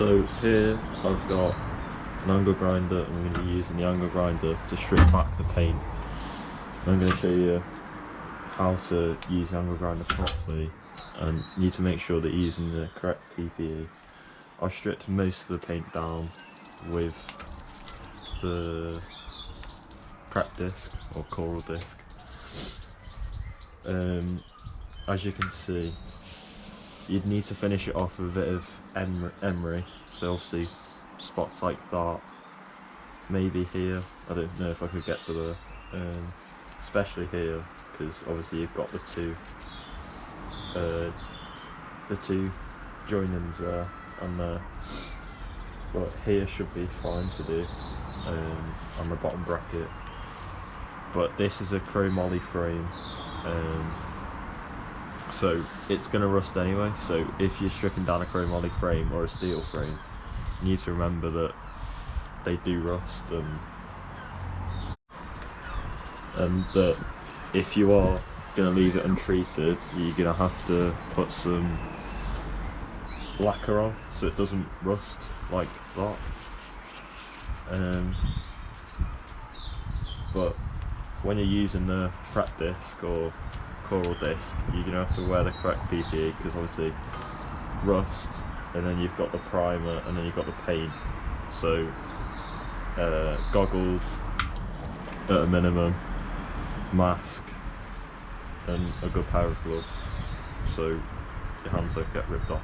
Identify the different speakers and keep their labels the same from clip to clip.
Speaker 1: So here I've got an angle grinder, and I'm going to be using the angle grinder to strip back the paint. I'm going to show you how to use the angle grinder properly, and you need to make sure that you're using the correct PPE. I've stripped most of the paint down with the prep disc or coral disc. As you can see, you'd need to finish it off with a bit of emery, so obviously spots like that, maybe here. I don't know if I could get to the especially here, because obviously you've got the two joinings there and there, but here should be fine to do on the bottom bracket. But this is a chromoly frame, so it's going to rust anyway. So if you're stripping down a chromoly frame or a steel frame, you need to remember that they do rust, and that if you are going to leave it untreated, you're going to have to put some lacquer on so it doesn't rust like that. But when you're using the prep disc or coral disc, you're going to have to wear the correct PPE, because obviously rust, and then you've got the primer, and then you've got the paint. So goggles at a minimum, mask, and a good pair of gloves so your hands don't get ripped off.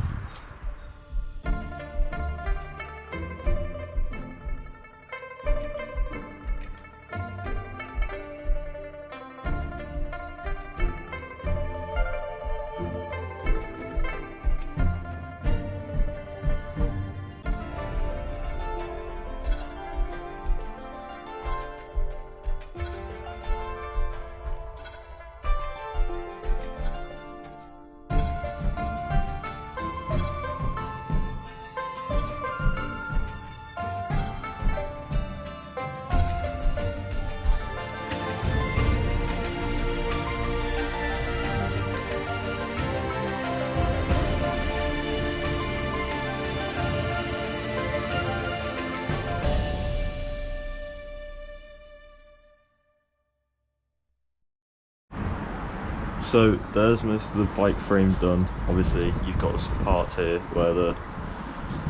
Speaker 1: So there's most of the bike frame done. Obviously you've got some parts here where the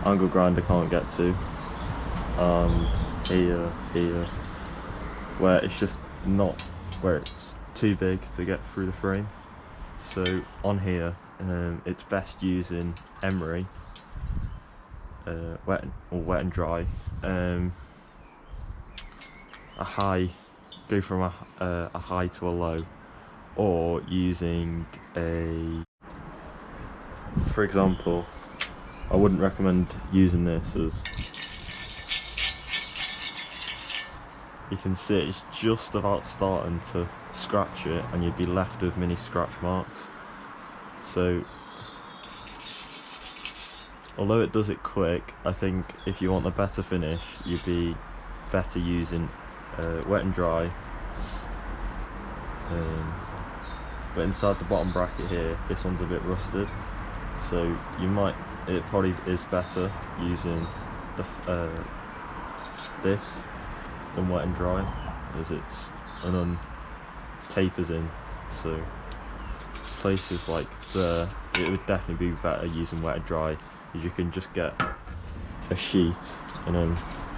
Speaker 1: angle grinder can't get to, here, where it's just not, where it's too big to get through the frame. So on here, it's best using emery, wet and dry. A high, go from a high to a low, or using for example, I wouldn't recommend using this, as you can see it's just about starting to scratch it, and you'd be left with mini scratch marks. So although it does it quick, I think if you want a better finish, you'd be better using wet and dry. But inside the bottom bracket here, this one's a bit rusted, so it probably is better using this than wet and dry, as it's tapers in. So places like there, it would definitely be better using wet and dry, because you can just get a sheet and then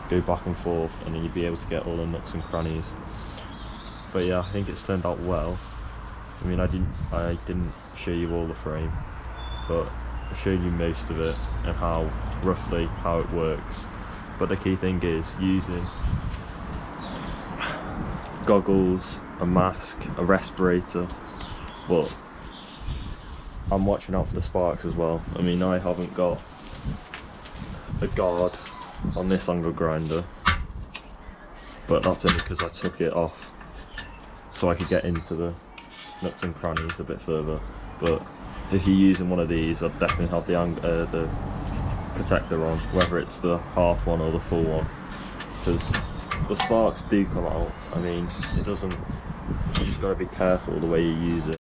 Speaker 1: go back and forth, and then you'd be able to get all the nooks and crannies. But yeah, I think it's turned out well. I mean, I didn't show you all the frame, but I showed you most of it and roughly how it works. But the key thing is using goggles, a mask, a respirator. But I'm watching out for the sparks as well. I mean, I haven't got a guard on this angle grinder, but that's only because I took it off so I could get into the nooks and crannies a bit further. But if you're using one of these, I'd definitely have the protector on, whether it's the half one or the full one, because the sparks do come out. I mean, it doesn't, you just got to be careful the way you use it.